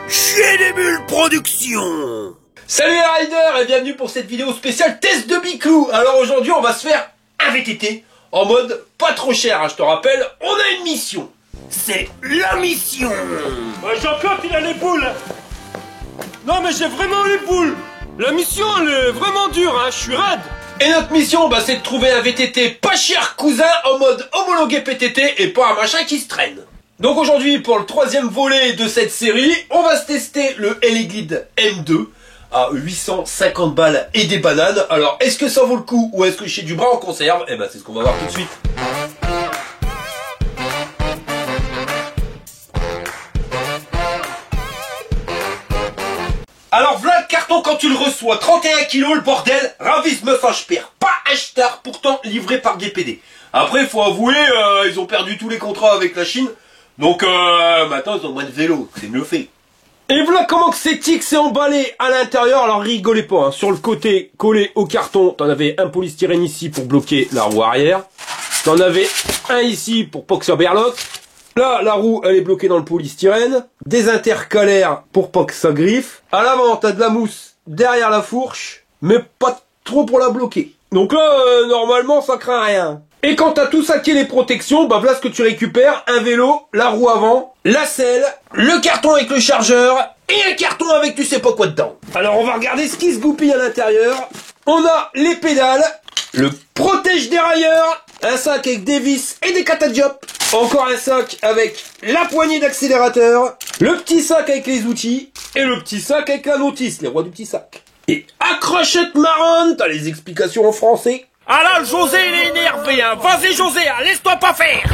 Chez les Bulles Productions. Salut les riders et bienvenue pour cette vidéo spéciale test de Biclou. Alors aujourd'hui on va se faire un VTT en mode pas trop cher, hein, je te rappelle, on a une mission. C'est la mission. Jean-Claude il a les boules. Non mais j'ai vraiment les boules. La mission elle est vraiment dure, hein, je suis raide. Et notre mission bah, c'est de trouver un VTT pas cher cousin en mode homologué PTT et pas un machin qui se traîne. Donc aujourd'hui pour le troisième volet de cette série, on va se tester le Eleglide M2 à 850 balles et des bananes. Alors est-ce que ça vaut le coup ou est-ce que chez du bras en conserve? Eh ben c'est ce qu'on va voir tout de suite. Alors voilà le carton quand tu le reçois, 31 kilos le bordel, Ravis meuf je perds pas acheteur, pourtant livré par GPD. Après faut avouer, ils ont perdu tous les contrats avec la Chine, donc maintenant ils ont moins de vélo, c'est mieux fait. Et voilà comment que c'est emballé à l'intérieur, alors rigolez pas, hein. Sur le côté collé au carton, t'en avais un polystyrène ici pour bloquer la roue arrière, t'en avais un ici pour pas que ça berloque. Là, la roue, elle est bloquée dans le polystyrène. Des intercalaires pour pas que ça griffe. À l'avant, t'as de la mousse derrière la fourche, mais pas trop pour la bloquer. Donc là, normalement, ça craint rien. Et quand t'as tout saqué les protections, bah voilà ce que tu récupères. Un vélo, la roue avant, la selle, le carton avec le chargeur, et un carton avec tu sais pas quoi dedans. Alors on va regarder ce qui se goupille à l'intérieur. On a les pédales, le protège dérailleur, un sac avec des vis et des catadiopes. Encore un sac avec la poignée d'accélérateur, le petit sac avec les outils, et le petit sac avec la notice, les rois du petit sac. Et accrochette marronne, t'as les explications en français. Ah là, José il est énervé, hein. Vas-y José, hein, laisse-toi pas faire.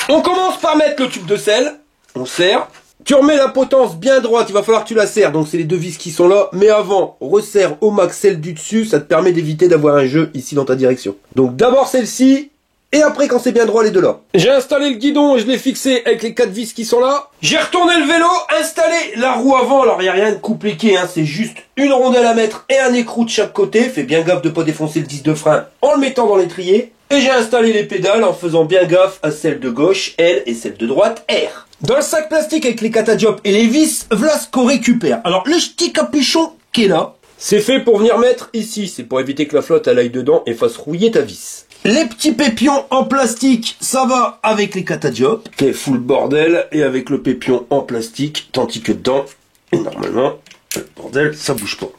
On commence par mettre le tube de sel, on serre. Tu remets la potence bien droite, il va falloir que tu la serres, donc c'est les deux vis qui sont là. Mais avant, resserre au max celle du dessus, ça te permet d'éviter d'avoir un jeu ici dans ta direction. Donc d'abord celle-ci, et après quand c'est bien droit les deux là. J'ai installé le guidon et je l'ai fixé avec les 4 vis qui sont là. J'ai retourné le vélo, installé la roue avant, alors il n'y a rien de compliqué, hein, c'est juste une rondelle à mettre et un écrou de chaque côté. Fais bien gaffe de pas défoncer le disque de frein en le mettant dans l'étrier. Et j'ai installé les pédales en faisant bien gaffe à celle de gauche, L, et celle de droite, R. Dans le sac plastique avec les catadiopes et les vis, voilà ce qu'on récupère. Alors le petit capuchon qui est là, c'est fait pour venir mettre ici. C'est pour éviter que la flotte elle aille dedans et fasse rouiller ta vis. Les petits pépions en plastique, ça va avec les catadiopes. T'es full bordel et avec le pépion en plastique, tandis que dedans, et normalement, le bordel, ça bouge pas.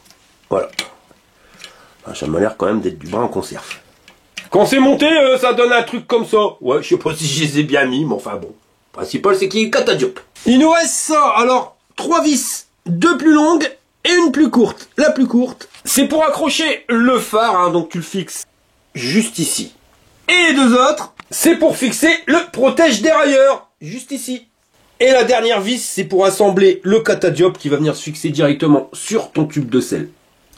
Voilà. Ça m'a l'air quand même d'être du bras en conserve. Quand c'est monté, ça donne un truc comme ça. Ouais, je sais pas si je les ai bien mis, mais enfin bon. Le principal, c'est qu'il y ait catadiopes. Il nous reste ça. Alors, 3 vis, 2 plus longues et une plus courte. La plus courte, c'est pour accrocher le phare, hein, donc tu le fixes juste ici. Et les deux autres, c'est pour fixer le protège dérailleur, juste ici. Et la dernière vis, c'est pour assembler le catadiope qui va venir se fixer directement sur ton tube de sel.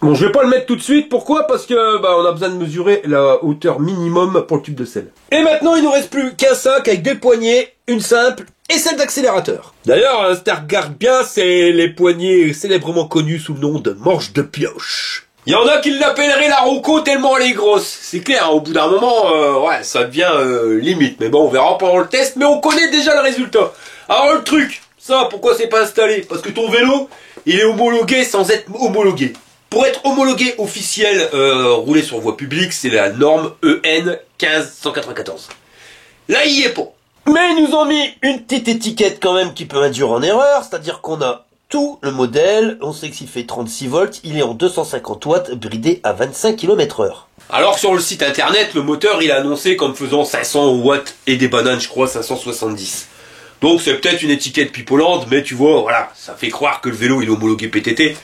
Bon, je vais pas le mettre tout de suite, pourquoi? Parce que bah, on a besoin de mesurer la hauteur minimum pour le tube de sel. Et maintenant, il nous reste plus qu'un sac avec des poignées, une simple et celle d'accélérateur. D'ailleurs, si tu regardes bien, c'est les poignées célèbrement connues sous le nom de manche de pioche. Il y en a qui l'appelleraient la Rocco tellement elle est grosse. C'est clair, au bout d'un moment, ouais, ça devient limite. Mais bon, on verra pendant le test, mais on connaît déjà le résultat. Alors le truc, ça, pourquoi c'est pas installé? Parce que ton vélo, il est homologué sans être homologué. Pour être homologué officiel roulé sur voie publique, c'est la norme EN 15194. Là, il y est pas. Mais ils nous ont mis une petite étiquette quand même qui peut induire en erreur, c'est-à-dire qu'on a tout le modèle, on sait qu'il fait 36 volts, il est en 250 watts, bridé à 25 km/h. Alors sur le site internet, le moteur il est annoncé comme faisant 500 watts et des bananes, je crois 570. Donc c'est peut-être une étiquette pipolante, mais tu vois, voilà, ça fait croire que le vélo il est homologué PTT.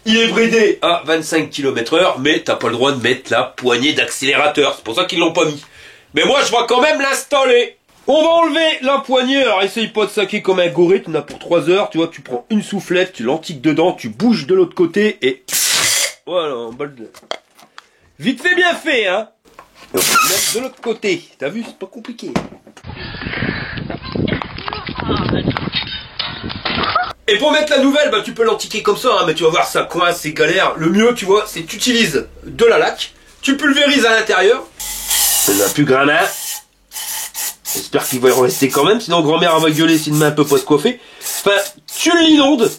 Il est bridé à 25 km/h, mais t'as pas le droit de mettre la poignée d'accélérateur. C'est pour ça qu'ils l'ont pas mis. Mais moi, je vais quand même l'installer. On va enlever la poignée. Alors, essaye pas de saquer comme un gorille. Tu en as pour 3 heures. Tu vois, tu prends une soufflette, tu l'antiques dedans, tu bouges de l'autre côté et... Voilà, en bol de... Vite fait, bien fait, hein. Et on va le mettre de l'autre côté. T'as vu, c'est pas compliqué. Et pour mettre la nouvelle, bah tu peux l'antiquer comme ça, hein, mais tu vas voir, ça coince, c'est galère. Le mieux, tu vois, c'est que tu utilises de la laque, tu pulvérises à l'intérieur, c'est la plus grand main, J'espère qu'il va y rester quand même, sinon grand-mère va gueuler si demain elle peut pas se coiffer. Enfin, tu l'inondes,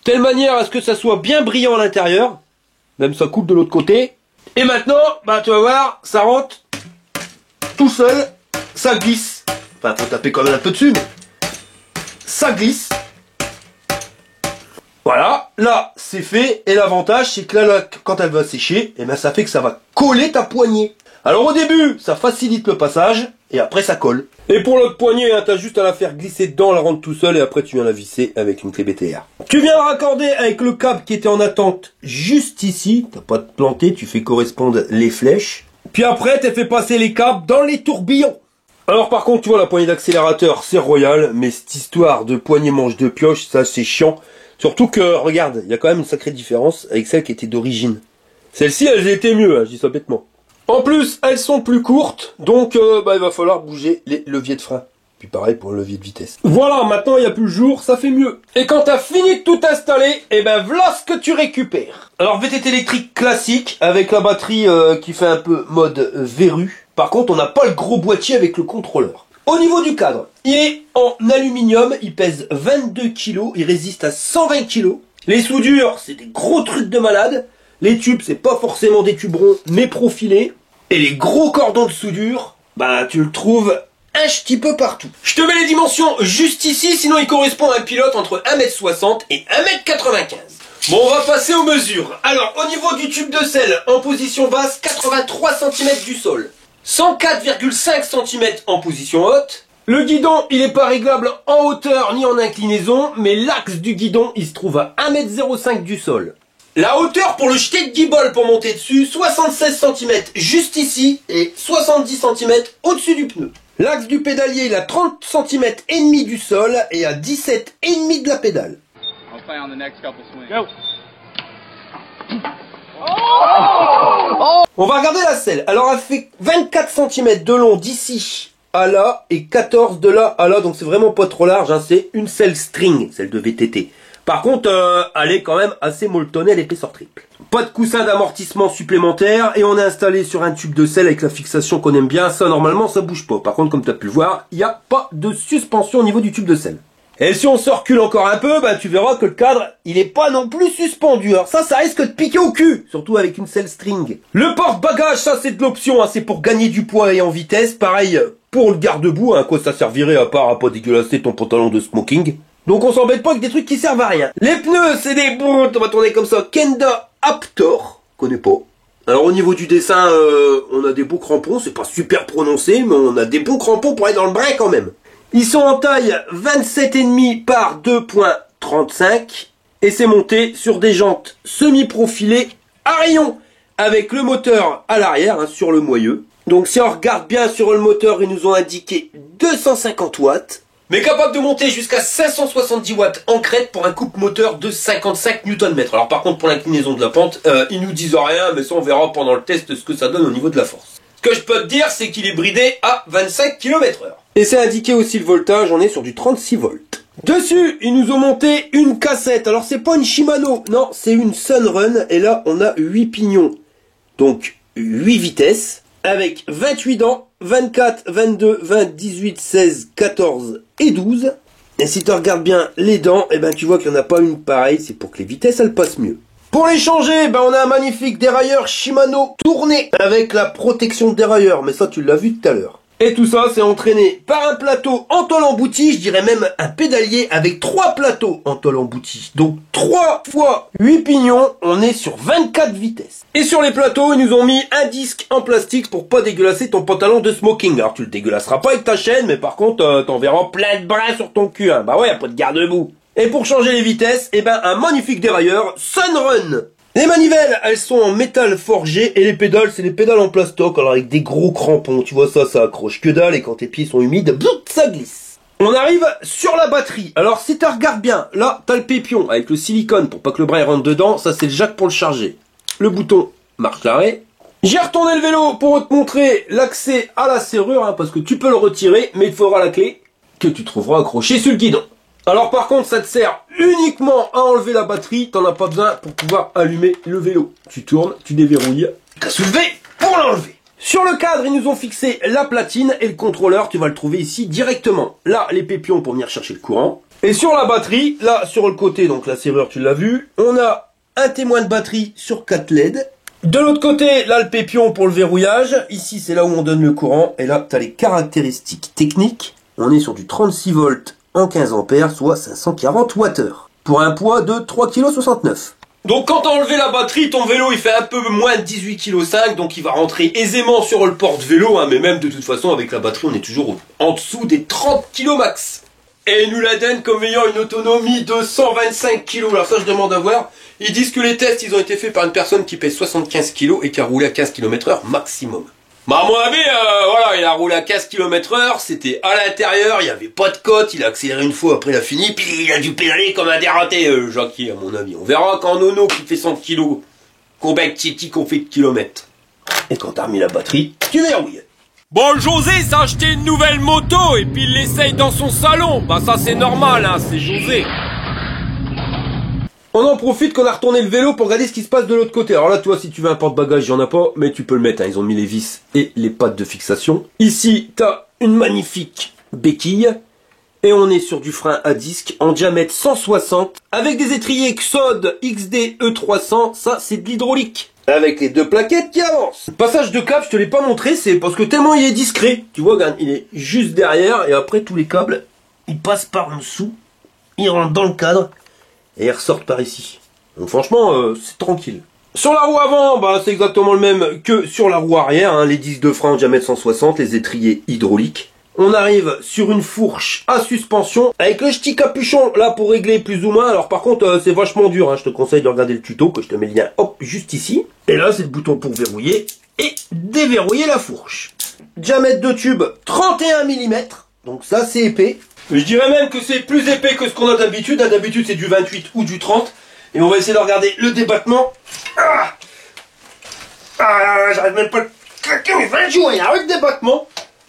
telle manière à ce que ça soit bien brillant à l'intérieur, même ça coule de l'autre côté. Et maintenant, bah tu vas voir, ça rentre tout seul, ça glisse. Enfin, faut taper quand même un peu dessus, mais ça glisse. Voilà, là, c'est fait. Et l'avantage, c'est que là, quand elle va sécher, eh ben, ça fait que ça va coller ta poignée. Alors au début, ça facilite le passage, et après ça colle. Et pour l'autre poignée, hein, t'as juste à la faire glisser dedans, la rendre tout seul, et après tu viens la visser avec une clé BTR. Tu viens la raccorder avec le câble qui était en attente juste ici. T'as pas de planter, tu fais correspondre les flèches. Puis après, t'as fait passer les câbles dans les tourbillons. Alors par contre, tu vois, la poignée d'accélérateur, c'est royal, mais cette histoire de poignée manche de pioche, ça c'est chiant. Surtout que, regarde, il y a quand même une sacrée différence avec celle qui était d'origine. Celle-ci, elles étaient mieux, hein, je dis ça bêtement. En plus, elles sont plus courtes, donc il va falloir bouger les leviers de frein. Puis pareil pour le levier de vitesse. Voilà, maintenant il n'y a plus le jour, ça fait mieux. Et quand t'as fini de tout installer, et ben voilà ce que tu récupères. Alors VTT électrique classique, avec la batterie qui fait un peu mode verrue. Par contre, on n'a pas le gros boîtier avec le contrôleur. Au niveau du cadre, il est en aluminium, il pèse 22 kg, il résiste à 120 kg. Les soudures, c'est des gros trucs de malade. Les tubes, c'est pas forcément des tubes ronds, mais profilés. Et les gros cordons de soudure, bah tu le trouves un petit peu partout. Je te mets les dimensions juste ici, sinon il correspond à un pilote entre 1m60 et 1m95. Bon, on va passer aux mesures. Alors, au niveau du tube de sel, en position basse, 83 cm du sol. 104,5 cm en position haute. Le guidon, il n'est pas réglable en hauteur ni en inclinaison, mais l'axe du guidon, il se trouve à 1,05 m du sol. La hauteur pour le jeté de guibole pour monter dessus, 76 cm juste ici et 70 cm au-dessus du pneu. L'axe du pédalier, il a 30 cm et demi du sol et à 17,5 de la pédale. On va regarder la selle. Alors elle fait 24 cm de long d'ici à là et 14 de là à là, donc c'est vraiment pas trop large, hein. C'est une selle string, celle de VTT. Par contre, elle est quand même assez molletonnée à l'épaisseur triple. Pas de coussin d'amortissement supplémentaire et on est installé sur un tube de selle avec la fixation qu'on aime bien. Ça, normalement, ça bouge pas. Par contre, comme tu as pu le voir, il n'y a pas de suspension au niveau du tube de selle. Et si on se recule encore un peu, bah, tu verras que le cadre, il est pas non plus suspendu. Alors ça risque de piquer au cul, surtout avec une selle string. Le porte-bagages, ça c'est de l'option, hein. C'est pour gagner du poids et en vitesse. Pareil pour le garde-boue, hein. À quoi ça servirait à part à pas dégueulasser ton pantalon de smoking. Donc on s'embête pas avec des trucs qui servent à rien. Les pneus, c'est des bons, on va tourner comme ça. Kenda Aptor, connais pas. Alors au niveau du dessin, on a des beaux crampons, c'est pas super prononcé, mais on a des bons crampons pour aller dans le brin quand même. Ils sont en taille 27,5 par 2,35 et c'est monté sur des jantes semi-profilées à rayons avec le moteur à l'arrière, hein, sur le moyeu. Donc si on regarde bien sur le moteur, ils nous ont indiqué 250 watts. Mais capable de monter jusqu'à 570 watts en crête pour un couple moteur de 55 Nm. Alors par contre pour l'inclinaison de la pente, ils nous disent rien, mais ça on verra pendant le test ce que ça donne au niveau de la force. Ce que je peux te dire, c'est qu'il est bridé à 25 km/h. Et c'est indiqué aussi le voltage, on est sur du 36 volts. Dessus, ils nous ont monté une cassette. Alors c'est pas une Shimano, non, c'est une Sunrun. Et là, on a 8 pignons. Donc 8 vitesses, avec 28 dents, 24, 22, 20, 18, 16, 14 et 12. Et si tu regardes bien les dents, eh ben tu vois qu'il n'y en a pas une pareille, c'est pour que les vitesses elles passent mieux. Pour les changer, ben on a un magnifique dérailleur Shimano tourné avec la protection de dérailleur, mais ça tu l'as vu tout à l'heure. Et tout ça c'est entraîné par un plateau en tôle emboutie, je dirais même un pédalier avec 3 plateaux en tôle emboutie. Donc 3 fois 8 pignons, on est sur 24 vitesses. Et sur les plateaux, ils nous ont mis un disque en plastique pour pas dégueulasser ton pantalon de smoking. Alors tu le dégueulasseras pas avec ta chaîne, mais par contre t'en verras plein de brins sur ton cul, hein. Bah ouais, y'a pas de garde-boue. Et pour changer les vitesses, eh ben un magnifique dérailleur Sunrun. Les manivelles, elles sont en métal forgé et les pédales, c'est des pédales en plastoc, alors avec des gros crampons. Tu vois ça, ça accroche que dalle et quand tes pieds sont humides, boum, ça glisse. On arrive sur la batterie. Alors si tu regardes bien, là, t'as le pépion avec le silicone pour pas que le brin rentre dedans. Ça, c'est le jack pour le charger. Le bouton marque l'arrêt. J'ai retourné le vélo pour te montrer l'accès à la serrure, hein, parce que tu peux le retirer, mais il faudra la clé que tu trouveras accrochée sur le guidon. Alors par contre, ça te sert uniquement à enlever la batterie, t'en as pas besoin pour pouvoir allumer le vélo. Tu tournes, tu déverrouilles, t'as soulevé pour l'enlever. Sur le cadre, ils nous ont fixé la platine et le contrôleur, tu vas le trouver ici directement. Là, les pépions pour venir chercher le courant. Et sur la batterie, là, sur le côté, donc la serrure, tu l'as vu, on a un témoin de batterie sur 4 LED. De l'autre côté, là, le pépion pour le verrouillage. Ici, c'est là où on donne le courant. Et là, tu as les caractéristiques techniques. On est sur du 36 volts en 15 ampères, soit 540 Wh. Pour un poids de 3,69 kg. Donc quand t'as enlevé la batterie, ton vélo il fait un peu moins de 18,5 kg, donc il va rentrer aisément sur le porte-vélo, hein, mais même de toute façon avec la batterie on est toujours en dessous des 30 kg max. Et ils nous la donnent comme ayant une autonomie de 125 kg, alors ça je demande à voir. Ils disent que les tests ils ont été faits par une personne qui pèse 75 kg et qui a roulé à 15 km/h maximum. Bah à mon avis, voilà, il a roulé à 15 km/h, c'était à l'intérieur, il n'y avait pas de cote, il a accéléré une fois, après il a fini, puis il a dû pédaler comme un dératé, Jackie, à mon avis. On verra quand Nono qui fait 100 kg, combien de Titi qu'on fait de kilomètres. Et quand t'as remis la batterie, tu verrouilles. Bon, José s'est acheté une nouvelle moto et puis il l'essaye dans son salon. Bah ça c'est normal, hein, c'est José. On en profite qu'on a retourné le vélo pour regarder ce qui se passe de l'autre côté. Alors là, toi, si tu veux un porte-bagages, il n'y en a pas, mais tu peux le mettre. Hein. Ils ont mis les vis et les pattes de fixation. Ici, tu as une magnifique béquille. Et on est sur du frein à disque en diamètre 160 avec des étriers Xod XD E300. Ça, c'est de l'hydraulique. Avec les deux plaquettes qui avancent. Le passage de câble, je te l'ai pas montré, c'est parce que tellement il est discret. Tu vois, regarde, il est juste derrière et après tous les câbles, ils passent par en dessous. Ils rentrent dans le cadre. Et ils ressortent par ici. Donc franchement, c'est tranquille. Sur la roue avant, bah, c'est exactement le même que sur la roue arrière. Hein, les disques de frein en diamètre 160, les étriers hydrauliques. On arrive sur une fourche à suspension avec le petit capuchon là pour régler plus ou moins. Alors par contre, c'est vachement dur. Hein, je te conseille de regarder le tuto que je te mets le lien hop, juste ici. Et là, c'est le bouton pour verrouiller et déverrouiller la fourche. Diamètre de tube 31 mm. Donc ça, c'est épais. Je dirais même que c'est plus épais que ce qu'on a d'habitude. D'habitude, c'est du 28 ou du 30. Et on va essayer de regarder le débattement. J'arrive même pas à le claquer, mais va jouer, il y a un débattement.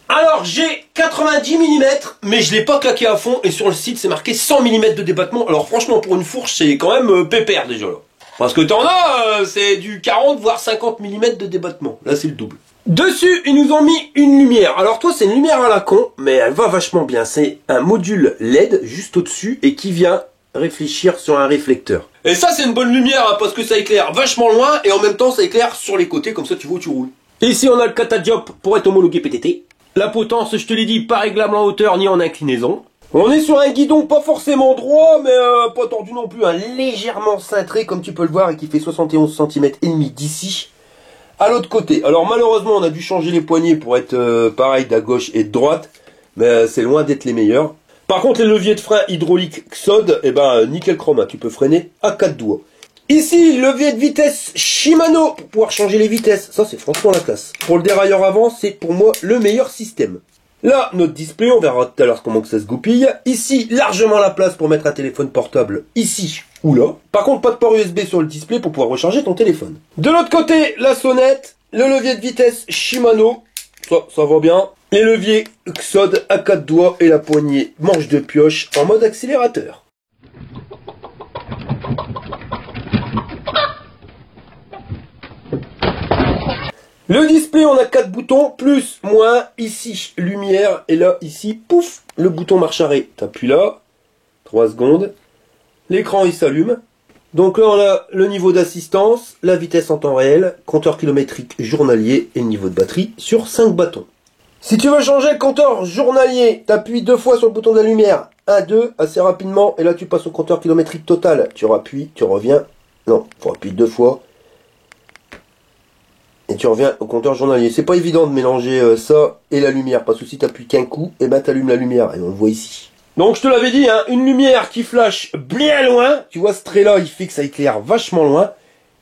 Alors, j'ai 90 mm, mais je l'ai pas claqué à fond. Et sur le site, c'est marqué 100 mm de débattement. Alors franchement, pour une fourche, c'est quand même pépère déjà là. Parce que t'en as, c'est du 40 voire 50 mm de débattement. Là, c'est le double. Dessus, ils nous ont mis une lumière. Alors toi, c'est une lumière à la con, mais elle va vachement bien. C'est un module LED juste au-dessus et qui vient réfléchir sur un réflecteur. Et ça, c'est une bonne lumière hein, parce que ça éclaire vachement loin et en même temps, ça éclaire sur les côtés, comme ça tu vois où tu roules. Et ici, on a le catadiop pour être homologué PTT. La potence, je te l'ai dit, pas réglable en hauteur ni en inclinaison. On est sur un guidon pas forcément droit, mais pas tordu non plus, hein, légèrement cintré comme tu peux le voir et qui fait 71 cm et demi d'ici à l'autre côté. Alors malheureusement on a dû changer les poignées pour être pareil de gauche et de droite, mais c'est loin d'être les meilleurs. Par contre les leviers de frein hydrauliques Xod, eh ben nickel chrome, hein, tu peux freiner à 4 doigts. Ici levier de vitesse Shimano pour pouvoir changer les vitesses, ça c'est franchement la classe. Pour le dérailleur avant c'est pour moi le meilleur système. Là notre display, on verra tout à l'heure comment que ça se goupille. Ici largement la place pour mettre un téléphone portable ici ou là. Par contre, pas de port USB sur le display pour pouvoir recharger ton téléphone. De l'autre côté, la sonnette, le levier de vitesse Shimano, ça va bien. Les leviers Xod à 4 doigts et la poignée manche de pioche en mode accélérateur. Le display, on a 4 boutons, plus, moins, ici, lumière, et là, ici, pouf, le bouton marche arrêt. T'appuies là, 3 secondes. L'écran il s'allume. Donc là on a le niveau d'assistance, la vitesse en temps réel, compteur kilométrique journalier et le niveau de batterie sur 5 bâtons. Si tu veux changer le compteur journalier, tu appuies 2 fois sur le bouton de la lumière. 1, 2, assez rapidement. Et là tu passes au compteur kilométrique total. Tu rappuies, tu reviens. Non, il faut appuyer 2 fois. Et tu reviens au compteur journalier. C'est pas évident de mélanger ça et la lumière. Parce que si tu appuies qu'un coup, et ben tu allumes la lumière. Et on le voit ici. Donc je te l'avais dit, hein, une lumière qui flash bien loin. Tu vois ce trait là, il fait que ça éclaire vachement loin.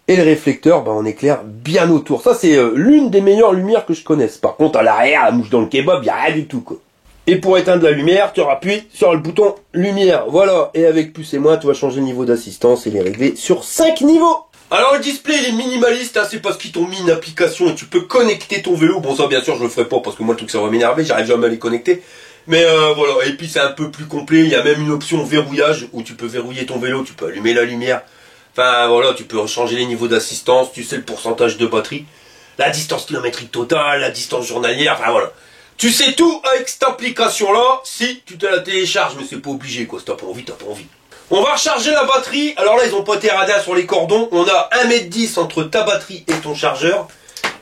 Et le réflecteur, bah, on éclaire bien autour. Ça c'est l'une des meilleures lumières que je connaisse. Par contre à l'arrière, la mouche dans le kebab, il n'y a rien du tout quoi. Et pour éteindre la lumière, tu appuies sur le bouton lumière. Voilà, et avec plus et moins, tu vas changer le niveau d'assistance et les régler sur 5 niveaux. Alors le display il est minimaliste, hein, c'est parce qu'ils t'ont mis une application et tu peux connecter ton vélo. Bon ça bien sûr je le ferai pas parce que moi le truc ça va m'énerver, j'arrive jamais à les connecter. Mais voilà, et puis c'est un peu plus complet, il y a même une option verrouillage où tu peux verrouiller ton vélo, tu peux allumer la lumière. Enfin voilà, tu peux changer les niveaux d'assistance, tu sais le pourcentage de batterie. La distance kilométrique totale, la distance journalière, enfin voilà. Tu sais tout avec cette application-là, si tu te la télécharges, mais c'est pas obligé quoi, si t'as pas envie, t'as pas envie. On va recharger la batterie, alors là ils ont pas été radins sur les cordons, on a 1,10 m entre ta batterie et ton chargeur,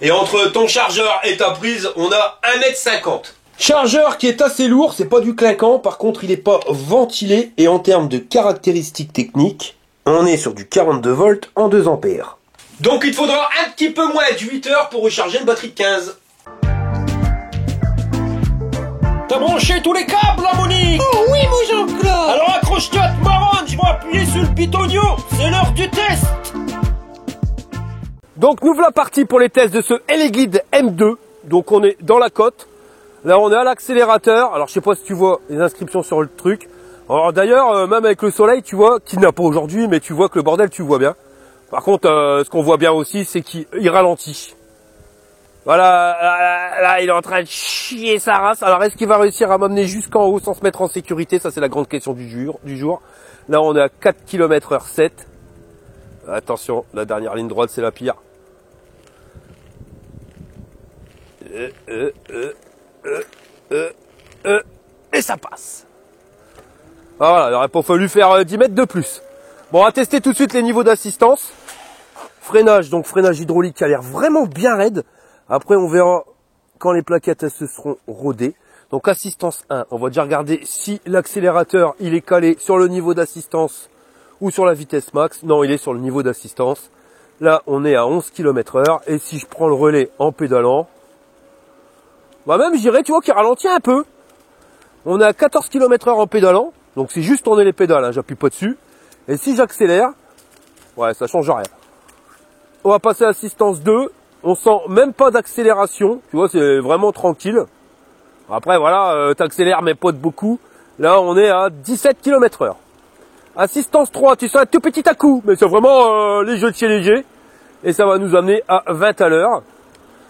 et entre ton chargeur et ta prise, on a 1,50 m. Chargeur qui est assez lourd, c'est pas du clinquant, par contre il est pas ventilé, et en termes de caractéristiques techniques, on est sur du 42 volts en 2 ampères. Donc il te faudra un petit peu moins de 8 heures pour recharger une batterie de 15. T'as branché tous les câbles là, Monique? Oh oui, mon Jean-Claude. Alors accroche-toi de marronne, je vais appuyer sur le pitonio, c'est l'heure du test. Donc nous voilà partis pour les tests de ce Eleguide M2. Donc on est dans la côte. Là on est à l'accélérateur. Alors je sais pas si tu vois les inscriptions sur le truc. Alors d'ailleurs même avec le soleil tu vois, qu'il n'a pas aujourd'hui, mais tu vois que le bordel tu vois bien. Par contre ce qu'on voit bien aussi c'est qu'il ralentit. Voilà, là il est en train de chier sa race. Alors est-ce qu'il va réussir à m'amener jusqu'en haut sans se mettre en sécurité? Ça c'est la grande question du jour. Là on est à 4 km/h 7. Attention, la dernière ligne droite c'est la pire. Et ça passe. Voilà, il n'aurait pas fallu faire 10 mètres de plus. Bon, on va tester tout de suite les niveaux d'assistance. Freinage, donc freinage hydraulique qui a l'air vraiment bien raide. Après, on verra quand les plaquettes elles se seront rodées. Donc assistance 1, on va déjà regarder si l'accélérateur il est calé sur le niveau d'assistance ou sur la vitesse max. Non, il est sur le niveau d'assistance. Là, on est à 11 km/h. Et si je prends le relais en pédalant, bah même, je dirais, tu vois, qu'il ralentit un peu. On est à 14 km/h en pédalant. Donc, c'est juste tourner les pédales, hein, j'appuie pas dessus. Et si j'accélère, ouais, ça change rien. On va passer à assistance 2. On sent même pas d'accélération. Tu vois, c'est vraiment tranquille. Après, voilà, t'accélères, mais pas de beaucoup. Là, on est à 17 km/h. Assistance 3, tu sens un tout petit à coup, mais c'est vraiment léger. Et ça va nous amener à 20 à l'heure.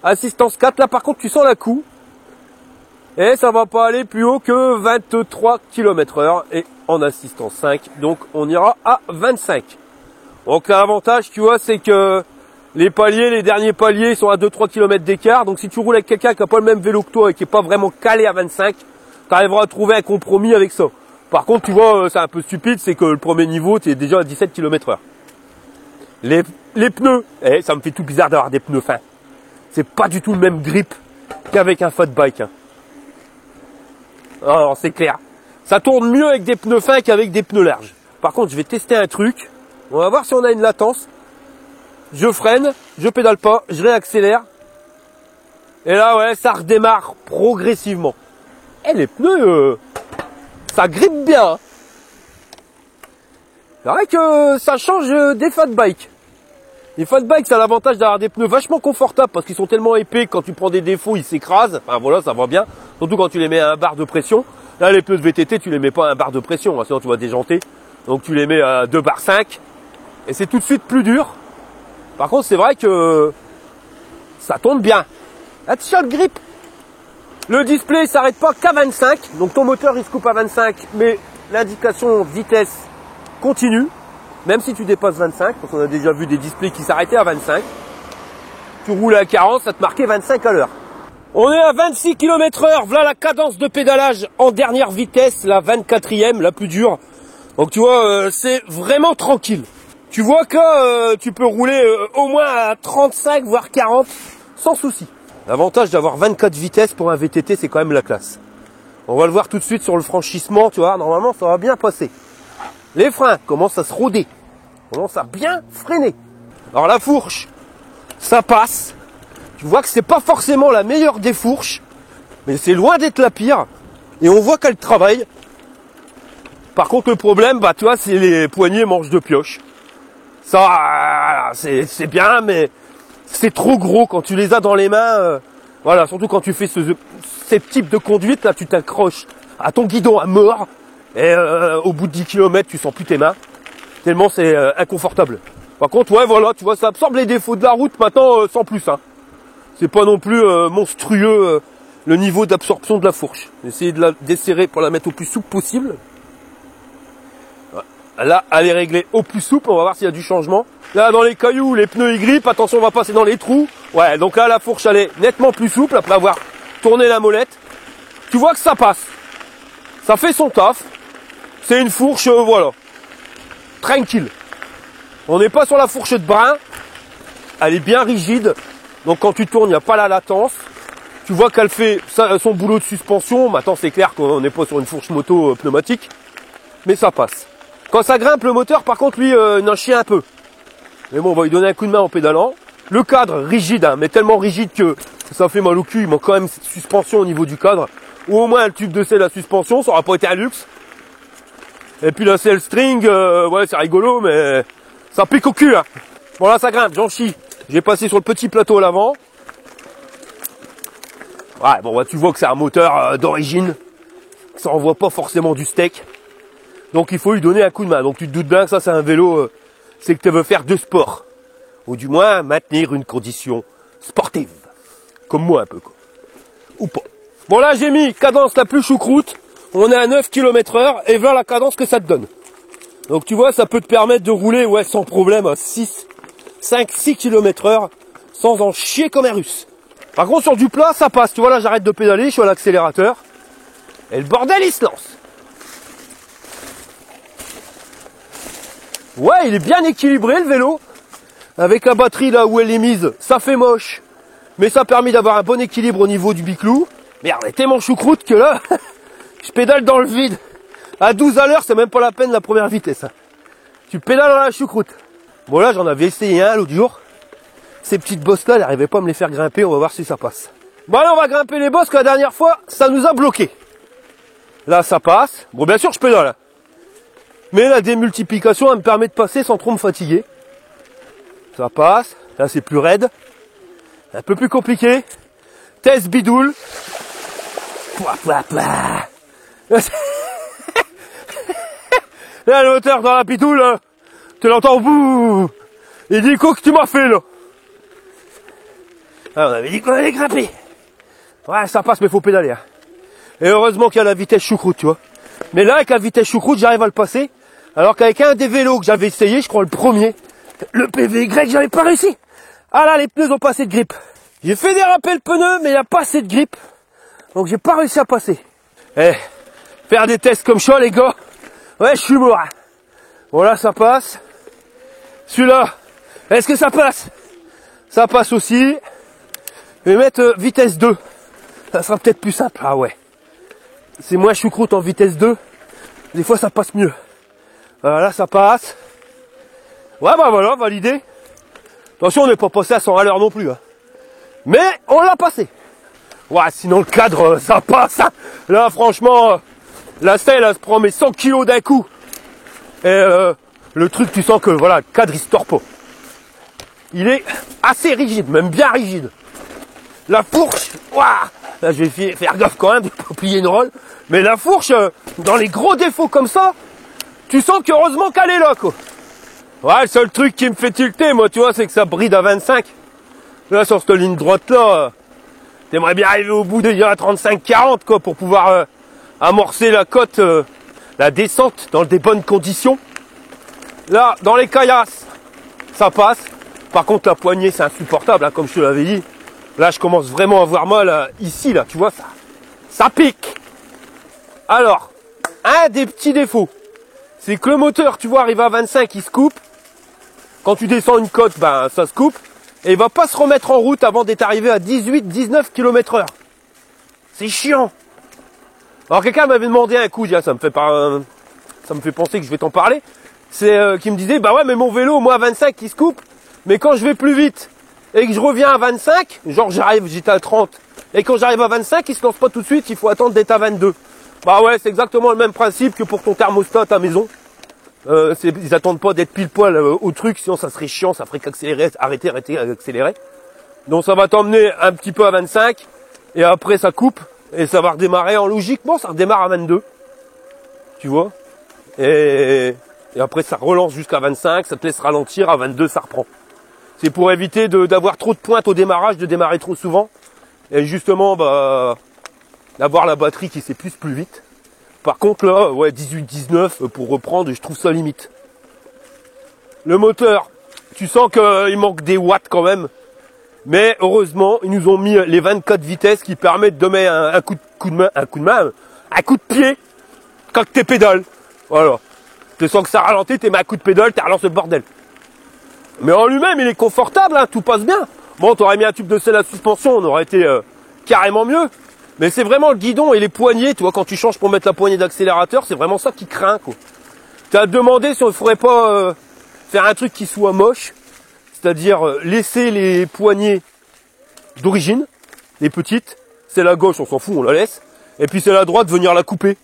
Assistance 4, là par contre tu sens la coup. Et ça va pas aller plus haut que 23 km/h. Et en assistance 5, donc on ira à 25. Donc l'avantage, tu vois, c'est que les derniers paliers sont à 2-3 km d'écart. Donc si tu roules avec quelqu'un qui n'a pas le même vélo que toi et qui n'est pas vraiment calé à 25, tu arriveras à trouver un compromis avec ça. Par contre, tu vois, c'est un peu stupide, c'est que le premier niveau, tu es déjà à 17 km/h. Les pneus, ça me fait tout bizarre d'avoir des pneus fins. C'est pas du tout le même grip qu'avec un fat bike. Hein. Alors, c'est clair. Ça tourne mieux avec des pneus fins qu'avec des pneus larges. Par contre, je vais tester un truc. On va voir si on a une latence. Je freine, je pédale pas, je réaccélère. Et là, ouais, ça redémarre progressivement. Et les pneus... ça grippe bien. C'est vrai que ça change des fat bikes. Les fat bikes, ça a l'avantage d'avoir des pneus vachement confortables parce qu'ils sont tellement épais que quand tu prends des défauts, ils s'écrasent. Enfin voilà, ça va bien. Surtout quand tu les mets à un bar de pression. Là, les pneus de VTT, tu les mets pas à un bar de pression, hein, sinon tu vas déjanter. Donc tu les mets à 2 bars 5. Et c'est tout de suite plus dur. Par contre, c'est vrai que ça tourne bien. Attention, le grip. Le display s'arrête pas qu'à 25, donc ton moteur il se coupe à 25, mais l'indication vitesse continue, même si tu dépasses 25, parce qu'on a déjà vu des displays qui s'arrêtaient à 25. Tu roules à 40, ça te marquait 25 à l'heure. On est à 26 km/h, voilà la cadence de pédalage en dernière vitesse, la 24e, la plus dure. Donc tu vois, c'est vraiment tranquille. Tu vois que tu peux rouler au moins à 35 voire 40 sans souci. L'avantage d'avoir 24 vitesses pour un VTT, c'est quand même la classe. On va le voir tout de suite sur le franchissement, tu vois, normalement ça va bien passer. Les freins commencent à se rôder, commencent à bien freiner. Alors la fourche, ça passe. Tu vois que c'est pas forcément la meilleure des fourches, mais c'est loin d'être la pire. Et on voit qu'elle travaille. Par contre le problème, bah tu vois, c'est les poignées manches de pioche. Ça, c'est bien, mais... c'est trop gros quand tu les as dans les mains. Voilà, surtout quand tu fais ce type de conduite, là tu t'accroches à ton guidon à mort. Et au bout de 10 km, tu sens plus tes mains. Tellement c'est inconfortable. Par contre, ouais, voilà, tu vois, ça absorbe les défauts de la route maintenant sans plus. Hein. C'est pas non plus monstrueux le niveau d'absorption de la fourche. Essayez de la desserrer pour la mettre au plus souple possible. Là, elle est réglée au plus souple, on va voir s'il y a du changement. Là, dans les cailloux, les pneus ils grippent, attention, on va passer dans les trous. Ouais, donc là, la fourche, elle est nettement plus souple après avoir tourné la molette. Tu vois que ça passe. Ça fait son taf. C'est une fourche, voilà. Tranquille. On n'est pas sur la fourche de brin. Elle est bien rigide. Donc quand tu tournes, il n'y a pas la latence. Tu vois qu'elle fait son boulot de suspension. Maintenant, c'est clair qu'on n'est pas sur une fourche moto pneumatique. Mais ça passe. Quand ça grimpe, le moteur, par contre, lui, il en chie un peu. Mais bon, on va lui donner un coup de main en pédalant. Le cadre, rigide, hein, mais tellement rigide que ça fait mal au cul. Il manque quand même cette suspension au niveau du cadre. Ou au moins le tube de selle à suspension, ça aura pas été un luxe. Et puis la selle string, ouais, c'est rigolo, mais ça pique au cul. Hein. Bon, là, ça grimpe, j'en chie. J'ai passé sur le petit plateau à l'avant. Ouais, bon, bah, tu vois que c'est un moteur d'origine. Ça envoie pas forcément du steak. Donc, il faut lui donner un coup de main. Donc, tu te doutes bien que ça, c'est un vélo, c'est que tu veux faire de sport. Ou du moins, maintenir une condition sportive. Comme moi, un peu, quoi. Ou pas. Bon, là, j'ai mis cadence la plus choucroute. On est à 9 km/h et voilà la cadence que ça te donne. Donc, tu vois, ça peut te permettre de rouler, ouais, sans problème à 6 km/h sans en chier comme un russe. Par contre, sur du plat, ça passe. Tu vois, là, j'arrête de pédaler, je suis à l'accélérateur. Et le bordel, il se lance. Ouais, il est bien équilibré, le vélo. Avec la batterie, là où elle est mise, ça fait moche. Mais ça a permis d'avoir un bon équilibre au niveau du biclou. Merde, elle est tellement choucroute que là, je pédale dans le vide. À 12 à l'heure, c'est même pas la peine la première vitesse. Hein. Tu pédales dans la choucroute. Bon, là, j'en avais essayé un l'autre jour. Ces petites bosses là, elles n'arrivaient pas à me les faire grimper, on va voir si ça passe. Bon allez, on va grimper les bosses que la dernière fois, ça nous a bloqué. Là, ça passe. Bon, bien sûr, je pédale. Hein. Mais la démultiplication, elle me permet de passer sans trop me fatiguer. Ça passe. Là, c'est plus raide. Un peu plus compliqué. Test bidoule. Pouah, pouah, pouah. Là, le moteur dans la pitoule, tu l'entends, bouh. Il dit quoi que tu m'as fait, là. Ah, on avait dit qu'on allait grimper. Ouais, ça passe, mais faut pédaler. Hein. Et heureusement qu'il y a la vitesse choucroute, tu vois. Mais là, avec la vitesse choucroute, j'arrive à le passer. Alors qu'avec un des vélos que j'avais essayé, je crois le premier, le PVY, j'avais pas réussi. Ah là, les pneus ont pas assez de grippe. J'ai fait déraper le pneu, mais il n'y a pas assez de grippe. Donc j'ai pas réussi à passer. Eh, faire des tests comme ça, les gars. Ouais, je suis mort. Bon là, ça passe. Celui-là, est-ce que ça passe? Ça passe aussi. Je vais mettre vitesse 2. Ça sera peut-être plus simple. Ah ouais. C'est moins choucroute en vitesse 2. Des fois, ça passe mieux. Voilà, ça passe. Ouais, bah voilà, validé. Attention, on n'est pas passé à 100 à l'heure non plus. Hein. Mais on l'a passé. Ouais, sinon le cadre, ça passe. Hein. Là, franchement, la selle, elle se prend mes 100 kilos d'un coup. Et le truc, tu sens que voilà, le cadre, il se tord pas. Il est assez rigide, même bien rigide. La fourche, waouh. Là, je vais faire gaffe quand même de pas plier une rolle. Mais la fourche, dans les gros défauts comme ça, tu sens qu'heureusement qu'elle est là, quoi. Ouais, le seul truc qui me fait tilter, moi, tu vois, c'est que ça bride à 25. Là, sur cette ligne droite-là, t'aimerais bien arriver au bout de à 35-40, quoi, pour pouvoir amorcer la côte, la descente dans des bonnes conditions. Là, dans les caillasses, ça passe. Par contre, la poignée, c'est insupportable, hein, comme je te l'avais dit. Là, je commence vraiment à avoir mal ici, là, tu vois, ça pique. Alors, un des petits défauts, c'est que le moteur, tu vois, arrive à 25, il se coupe. Quand tu descends une côte, ben, ça se coupe. Et il va pas se remettre en route avant d'être arrivé à 18-19 km/h. C'est chiant. Alors, quelqu'un m'avait demandé un coup, ça me fait penser que je vais t'en parler. C'est qui me disait, bah ouais, mais mon vélo, moi, à 25, il se coupe. Mais quand je vais plus vite et que je reviens à 25, genre j'étais à 30, et quand j'arrive à 25, il se lance pas tout de suite, il faut attendre d'être à 22. Bah ouais, c'est exactement le même principe que pour ton thermostat à ta maison. Ils attendent pas d'être pile poil au truc, sinon ça serait chiant, ça ferait qu'accélérer, arrêter, accélérer. Donc ça va t'emmener un petit peu à 25, et après ça coupe, et ça va redémarrer en logiquement, ça redémarre à 22. Tu vois? Et après ça relance jusqu'à 25, ça te laisse ralentir, à 22 ça reprend. C'est pour éviter d'avoir trop de pointes au démarrage, de démarrer trop souvent. Et justement, bah, d'avoir la batterie qui s'épuise plus vite. Par contre là, ouais, 18-19 pour reprendre, je trouve ça limite. Le moteur, tu sens qu'il manque des watts quand même. Mais heureusement, ils nous ont mis les 24 vitesses qui permettent de mettre un coup de pied quand t'es pédales. Voilà. Tu sens que ça ralentit, t'es mis un coup de pédale, t'as relancé le bordel. Mais en lui-même, il est confortable, hein, tout passe bien. Bon, t'aurais mis un tube de selle à suspension, on aurait été carrément mieux. Mais c'est vraiment le guidon et les poignées, tu vois, quand tu changes pour mettre la poignée d'accélérateur, c'est vraiment ça qui craint, quoi. T'as demandé si on ne ferait pas faire un truc qui soit moche, c'est-à-dire laisser les poignées d'origine, les petites, c'est la gauche, on s'en fout, on la laisse, et puis c'est la droite, venir la couper.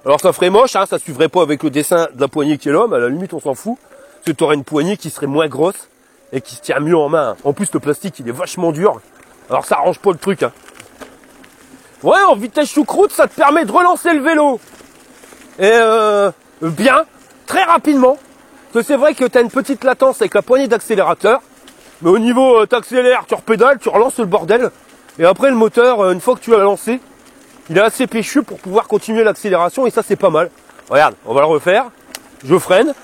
Alors ça ferait moche, hein, ça suivrait pas avec le dessin de la poignée qui est l'homme, à la limite on s'en fout, parce que tu aurais une poignée qui serait moins grosse et qui se tient mieux en main. En plus le plastique il est vachement dur, alors ça arrange pas le truc. Hein. Ouais, en vitesse choucroute, ça te permet de relancer le vélo. Et bien, très rapidement. Parce que c'est vrai que tu as une petite latence avec la poignée d'accélérateur, mais au niveau t'accélères, tu repédales, tu relances le bordel, et après le moteur, une fois que tu l'as lancé, il est assez péchu pour pouvoir continuer l'accélération et ça c'est pas mal. Regarde, on va le refaire. Je freine,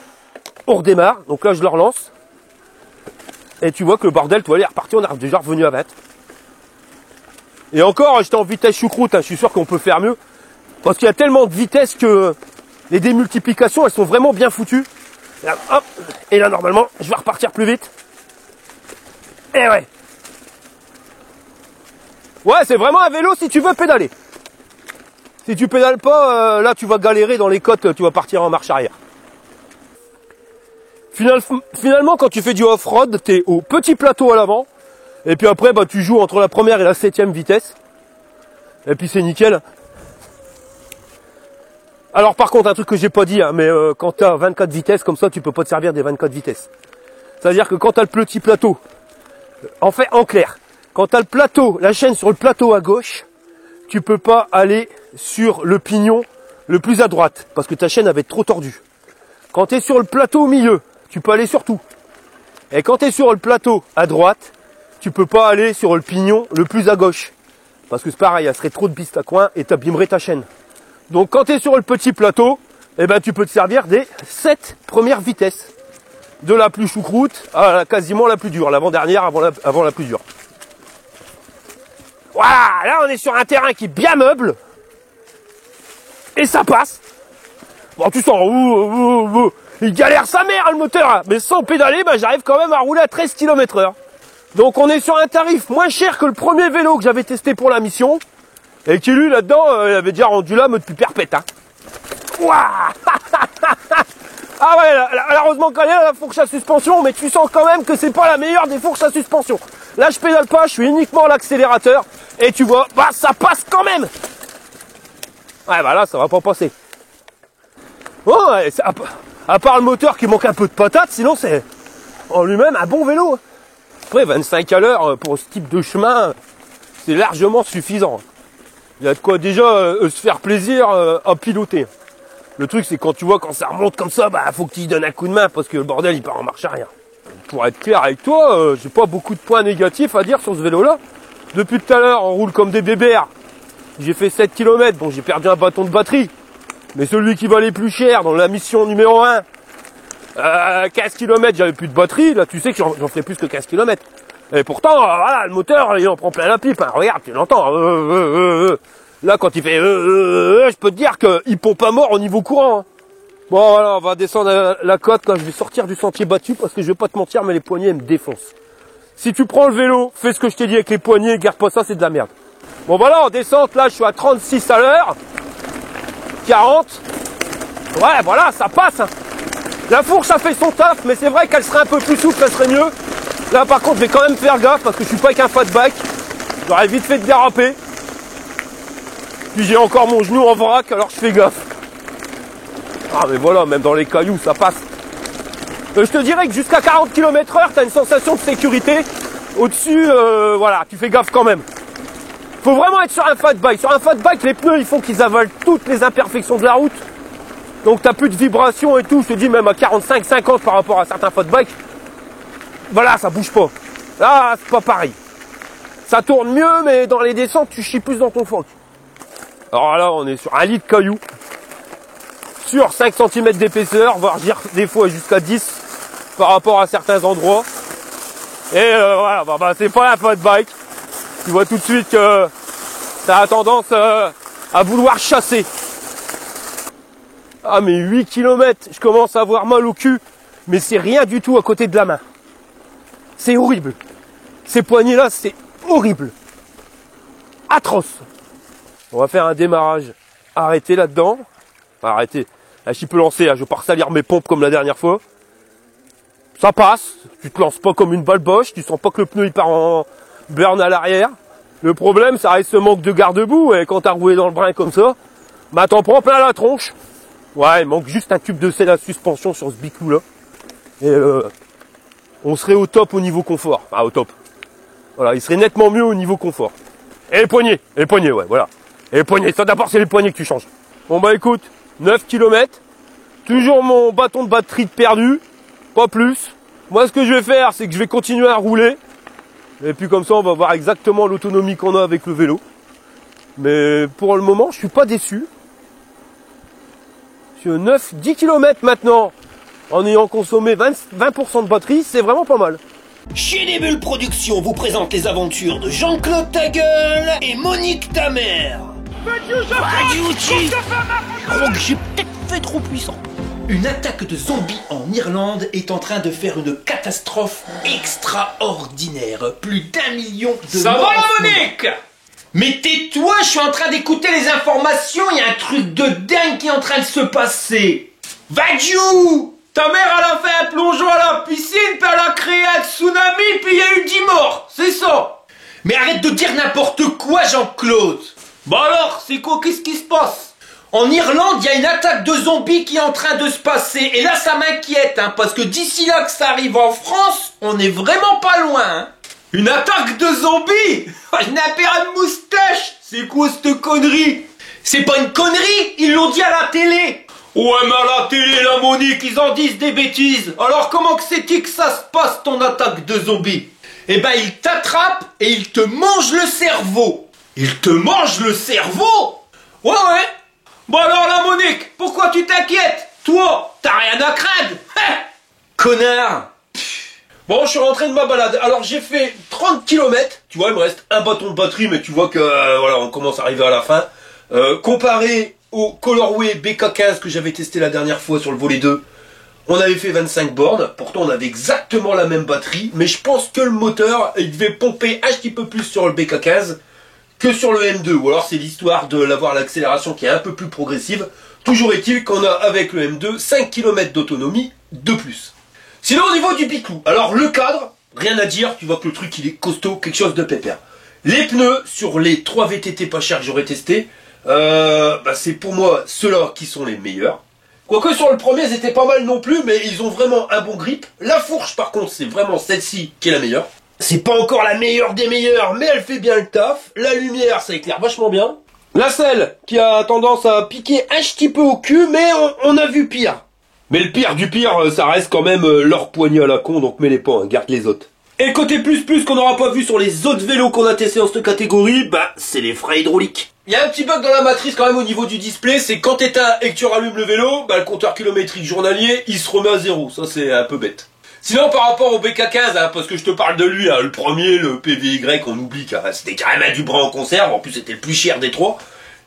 on redémarre, donc là je le relance. Et tu vois que le bordel, toi, il est reparti, on est déjà revenu à 20. Et encore, j'étais en vitesse choucroute, hein, je suis sûr qu'on peut faire mieux. Parce qu'il y a tellement de vitesse que les démultiplications, elles sont vraiment bien foutues. Et là, hop, et là normalement, je vais repartir plus vite. Et ouais. Ouais, c'est vraiment un vélo si tu veux pédaler. Si tu pédales pas, là tu vas galérer dans les côtes, tu vas partir en marche arrière. Finalement, quand tu fais du off-road, tu es au petit plateau à l'avant. Et puis après, bah, tu joues entre la première et la 7e vitesse. Et puis c'est nickel. Alors par contre, un truc que j'ai pas dit, hein, mais quand tu as 24 vitesses, comme ça, tu peux pas te servir des 24 vitesses. C'est-à-dire que quand tu as le petit plateau, en fait, en clair, quand tu as le plateau, la chaîne sur le plateau à gauche, tu peux pas aller sur le pignon le plus à droite, parce que ta chaîne va être trop tordue. Quand tu es sur le plateau au milieu, tu peux aller sur tout. Et quand tu es sur le plateau à droite, tu peux pas aller sur le pignon le plus à gauche. Parce que c'est pareil, il serait trop de piste à coin et t'abîmerais ta chaîne. Donc quand tu es sur le petit plateau, eh ben, tu peux te servir des 7 premières vitesses. De la plus choucroute à quasiment la plus dure, l'avant-dernière avant la plus dure. Voilà, là on est sur un terrain qui est bien meuble. Et ça passe. Bon, tu sens, il galère sa mère le moteur, hein. Mais sans pédaler, bah, j'arrive quand même à rouler à 13 km/h. Donc on est sur un tarif moins cher que le premier vélo que j'avais testé pour la mission. Et qui lui là-dedans, il avait déjà rendu là mode plus perpète. Hein. Ouah ah ouais, là, heureusement quand même la fourche à suspension, mais tu sens quand même que c'est pas la meilleure des fourches à suspension. Là je pédale pas, je suis uniquement à l'accélérateur. Et tu vois, bah ça passe quand même. Ouais bah là ça va pas passer. Bon, ouais, à part le moteur qui manque un peu de patate, sinon c'est en lui-même un bon vélo. Après 25 à l'heure pour ce type de chemin, c'est largement suffisant. Il y a de quoi déjà se faire plaisir à piloter. Le truc c'est quand tu vois quand ça remonte comme ça, bah faut que tu y donnes un coup de main parce que le bordel il part en marche arrière. Pour être clair avec toi, j'ai pas beaucoup de points négatifs à dire sur ce vélo là. Depuis tout à l'heure on roule comme des bébères. J'ai fait 7 km, bon j'ai perdu un bâton de batterie. Mais celui qui valait plus cher dans la mission numéro 1, 15 km j'avais plus de batterie, là tu sais que j'en ferai plus que 15 km. Et pourtant, voilà, le moteur il en prend plein la pipe, hein. Regarde, tu l'entends. Là quand il fait je peux te dire qu'il pompe pas mort au niveau courant. Hein. Bon voilà, on va descendre la côte quand je vais sortir du sentier battu parce que je vais pas te mentir mais les poignées elles me défoncent. Si tu prends le vélo, fais ce que je t'ai dit avec les poignées, garde pas ça, c'est de la merde. Bon voilà, en descente là je suis à 36 à l'heure. 40. Ouais voilà, ça passe. Hein. La fourche a fait son taf, mais c'est vrai qu'elle serait un peu plus souple, ça serait mieux. Là par contre je vais quand même faire gaffe parce que je suis pas avec un fat bike. J'aurais vite fait de déraper. Puis j'ai encore mon genou en vrac, alors je fais gaffe. Ah mais voilà, même dans les cailloux, ça passe. Je te dirais que jusqu'à 40 km/h, tu as une sensation de sécurité. Au-dessus, voilà, tu fais gaffe quand même. Faut vraiment être sur un fat bike. Sur un fat bike, les pneus, il faut qu'ils avalent toutes les imperfections de la route. Donc t'as plus de vibrations et tout. Je te dis même à 45-50 par rapport à certains fat bikes. Voilà, ça bouge pas. Là, c'est pas pareil. Ça tourne mieux, mais dans les descentes, tu chies plus dans ton flanc. Alors là, on est sur un lit de cailloux, sur 5 cm d'épaisseur, voire des fois jusqu'à 10 par rapport à certains endroits. Et voilà, c'est pas la fat bike. Tu vois tout de suite que ça a tendance à vouloir chasser. Ah mais 8 km, je commence à avoir mal au cul, mais c'est rien du tout à côté de la main. C'est horrible. Ces poignées-là, c'est horrible. Atroce. On va faire un démarrage arrêté là-dedans. Enfin, arrêté. Là, je peux lancer, là, je vais pas salir mes pompes comme la dernière fois. Ça passe. Tu te lances pas comme une balle Bosch, tu sens pas que le pneu il part en burn à l'arrière. Le problème, ça reste ce manque de garde-boue, et quand t'as roulé dans le brin comme ça, bah t'en prends plein la tronche. Ouais, il manque juste un tube de sel à suspension sur ce bicou là. Et on serait au top au niveau confort. Enfin, au top. Voilà, il serait nettement mieux au niveau confort. Et les poignets, ouais, voilà. Et les poignets, ça d'abord c'est les poignets que tu changes. Bon bah écoute, 9 km, toujours mon bâton de batterie de perdu, pas plus. Moi ce que je vais faire, c'est que je vais continuer à rouler. Et puis comme ça on va voir exactement l'autonomie qu'on a avec le vélo. Mais pour le moment, je suis pas déçu. Sur 10 km maintenant, en ayant consommé 20% de batterie, c'est vraiment pas mal. Chez des Bulles Productions vous présente les aventures de Jean-Claude Tagueule et Monique Tamer. Je crois que j'ai peut-être fait trop puissant. Une attaque de zombies en Irlande est en train de faire une catastrophe extraordinaire. Plus d'1 million de Ça morts. va la Monique? Mais tais-toi, je suis en train d'écouter les informations, il y a un truc de dingue qui est en train de se passer. Vadiou! Ta mère, elle a fait un plongeon à la piscine, puis elle a créé un tsunami, puis il y a eu 10 morts. C'est ça. Mais arrête de dire n'importe quoi, Jean-Claude. Bah alors, c'est quoi, qu'est-ce qui se passe? En Irlande, il y a une attaque de zombies qui est en train de se passer. Et là, ça m'inquiète, hein, parce que d'ici là que ça arrive en France, on est vraiment pas loin. Hein. Une attaque de zombies? Une affaire de moustache. C'est quoi cette connerie? C'est pas une connerie, ils l'ont dit à la télé. Ouais, mais à la télé, la Monique, ils en disent des bêtises. Alors comment que c'est-il que ça se passe, ton attaque de zombies? Eh ben, ils t'attrapent et ils te mangent le cerveau. Ils te mangent le cerveau? Ouais. Bon alors, la Monique, pourquoi tu t'inquiètes? Toi, t'as rien à craindre. Hein? Connard. Bon, je suis rentré de ma balade. Alors, j'ai fait 30 km. Tu vois, il me reste un bâton de batterie, mais tu vois que, voilà, on commence à arriver à la fin. Comparé au Colorway BK15 que j'avais testé la dernière fois sur le volet 2, on avait fait 25 bornes. Pourtant, on avait exactement la même batterie, mais je pense que le moteur, il devait pomper un petit peu plus sur le BK15 que sur le M2. Ou alors, c'est l'histoire de l'avoir l'accélération qui est un peu plus progressive. Toujours est-il qu'on a, avec le M2, 5 km d'autonomie de plus. Sinon, au niveau du bicou, alors le cadre, rien à dire, tu vois que le truc il est costaud, quelque chose de pépère. Les pneus sur les 3 VTT pas chers que j'aurais testé, c'est pour moi ceux-là qui sont les meilleurs. Quoique sur le premier, ils étaient pas mal non plus, mais ils ont vraiment un bon grip. La fourche, par contre, c'est vraiment celle-ci qui est la meilleure. C'est pas encore la meilleure des meilleures, mais elle fait bien le taf. La lumière, ça éclaire vachement bien. La selle, qui a tendance à piquer un petit peu au cul, mais on a vu pire. Mais le pire du pire, ça reste quand même leur poignée à la con, donc mets-les pas, hein, garde les autres. Et côté plus qu'on n'aura pas vu sur les autres vélos qu'on a testés dans cette catégorie, c'est les freins hydrauliques. Il y a un petit bug dans la matrice quand même au niveau du display, c'est quand t'éteins et que tu rallumes le vélo, le compteur kilométrique journalier, il se remet à 0. Ça c'est un peu bête. Sinon par rapport au BK15, parce que je te parle de lui, le premier, le PVY, on oublie car c'était carrément du bras en conserve, en plus c'était le plus cher des trois.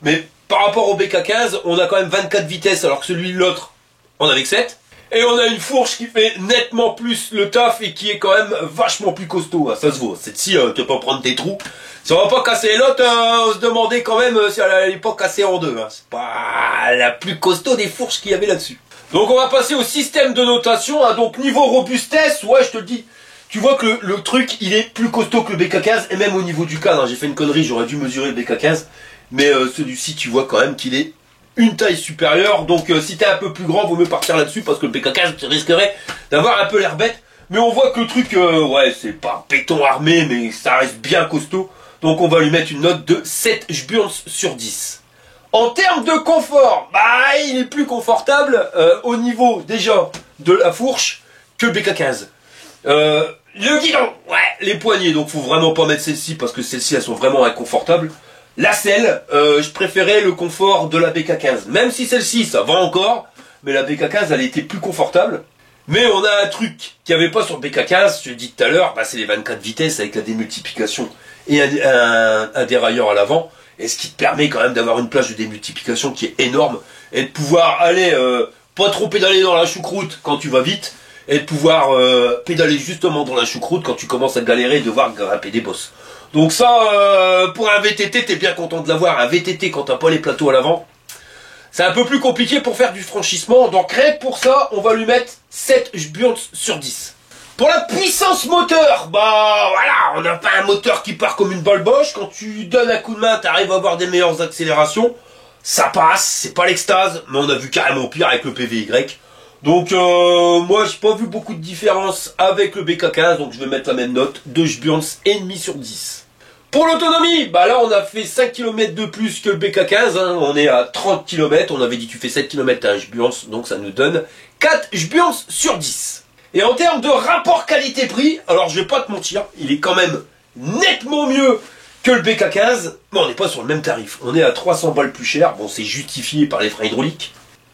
Mais par rapport au BK15, on a quand même 24 vitesses alors que celui de l'autre, on avait que 7. Et on a une fourche qui fait nettement plus le taf et qui est quand même vachement plus costaud. Ça se voit. Cette-ci, tu peux pas prendre des trous. Si on va pas casser l'autre, on se demandait quand même si elle allait pas casser en deux. C'est pas la plus costaud des fourches qu'il y avait là-dessus. Donc on va passer au système de notation. Donc niveau robustesse, ouais, je te le dis. Tu vois que le truc, il est plus costaud que le BK15. Et même au niveau du cadre, j'ai fait une connerie, j'aurais dû mesurer le BK15. Mais celui-ci, tu vois quand même qu'il est une taille supérieure, donc si t'es un peu plus grand, vaut mieux partir là-dessus, parce que le BK15, tu risquerais d'avoir un peu l'air bête, mais on voit que le truc, ouais, c'est pas béton armé, mais ça reste bien costaud, donc on va lui mettre une note de 7 Jburns sur 10. En termes de confort, il est plus confortable au niveau, déjà, de la fourche, que le BK15. Le guidon, ouais, les poignées, donc faut vraiment pas mettre celles-ci, parce que celles-ci, elles sont vraiment inconfortables. La selle, je préférais le confort de la BK15. Même si celle-ci, ça va encore, mais la BK15, elle était plus confortable. Mais on a un truc qu'il n'y avait pas sur le BK15, je l'ai dit tout à l'heure, bah c'est les 24 vitesses avec la démultiplication et un dérailleur à l'avant, et ce qui te permet quand même d'avoir une plage de démultiplication qui est énorme, et de pouvoir aller, pas trop pédaler dans la choucroute quand tu vas vite, et de pouvoir pédaler justement dans la choucroute quand tu commences à galérer et devoir grimper des bosses. Donc ça, pour un VTT, t'es bien content de l'avoir. Un VTT quand t'as pas les plateaux à l'avant, c'est un peu plus compliqué pour faire du franchissement. Donc rien que pour ça, on va lui mettre 7 Jburns sur 10. Pour la puissance moteur, bah voilà, on n'a pas un moteur qui part comme une balle Bosch. Quand tu donnes un coup de main, t'arrives à avoir des meilleures accélérations. Ça passe, c'est pas l'extase, mais on a vu carrément pire avec le PVY. Donc moi j'ai pas vu beaucoup de différence avec le BK15, donc je vais mettre la même note, 2 Jburns et demi sur 10. Pour l'autonomie, bah là on a fait 5 km de plus que le BK15, hein, on est à 30 km, on avait dit tu fais 7 km à 1 Jburns, donc ça nous donne 4 Jburns sur 10. Et en termes de rapport qualité-prix, alors je vais pas te mentir, il est quand même nettement mieux que le BK15, mais on n'est pas sur le même tarif, on est à 300 balles plus cher, bon c'est justifié par les freins hydrauliques,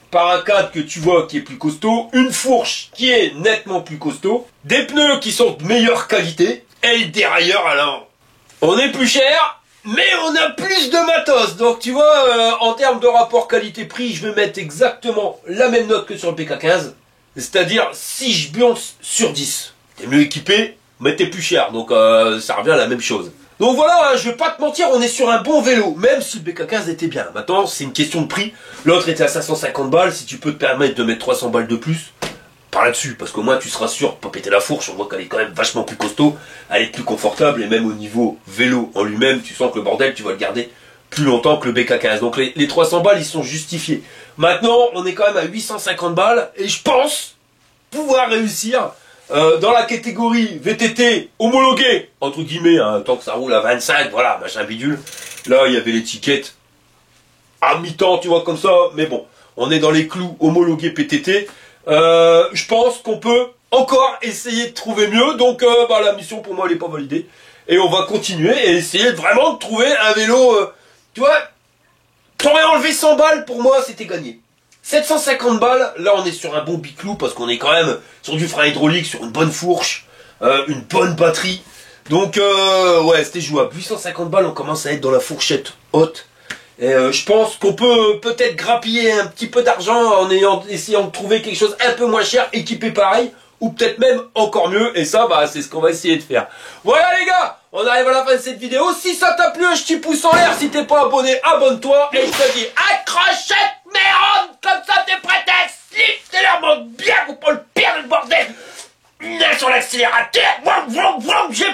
par un cadre que tu vois qui est plus costaud, une fourche qui est nettement plus costaud, des pneus qui sont de meilleure qualité, et le dérailleur alors, on est plus cher, mais on a plus de matos, donc tu vois, en termes de rapport qualité-prix, je vais mettre exactement la même note que sur le BK15, c'est-à-dire 6 Jburns sur 10. T'es mieux équipé, mais t'es plus cher, donc ça revient à la même chose. Donc voilà, je vais pas te mentir, on est sur un bon vélo, même si le BK15 était bien. Maintenant, c'est une question de prix. L'autre était à 550 balles, si tu peux te permettre de mettre 300 balles de plus, par là-dessus, parce qu'au moins tu seras sûr de pas péter la fourche, on voit qu'elle est quand même vachement plus costaud, elle est plus confortable, et même au niveau vélo en lui-même, tu sens que le bordel, tu vas le garder plus longtemps que le BK15. Donc les 300 balles, ils sont justifiés. Maintenant, on est quand même à 850 balles, et je pense pouvoir réussir dans la catégorie VTT homologué, entre guillemets, hein, tant que ça roule à 25, voilà, machin bidule. Là, il y avait l'étiquette à mi-temps, tu vois, comme ça, mais bon, on est dans les clous homologués PTT. Je pense qu'on peut encore essayer de trouver mieux, donc bah, la mission pour moi, elle n'est pas validée. Et on va continuer et essayer vraiment de trouver un vélo, tu vois, t'aurais enlevé 100 balles, pour moi, c'était gagné. 750 balles, là on est sur un bon biclou parce qu'on est quand même sur du frein hydraulique, sur une bonne fourche, une bonne batterie. Donc ouais, c'était jouable. 850 balles, on commence à être dans la fourchette haute. Et je pense qu'on peut peut-être grappiller un petit peu d'argent en essayant de trouver quelque chose un peu moins cher, équipé pareil, ou peut-être même encore mieux. Et ça, bah c'est ce qu'on va essayer de faire. Voilà les gars, on arrive à la fin de cette vidéo. Si ça t'a plu, un petit pouce en l'air. Si t'es pas abonné, abonne-toi. Et je te dis, accrochette merde, comme ça t'es prêt à slip. C'est l'air bien ou pas le pire du bordel. Main sur l'accélérateur. J'ai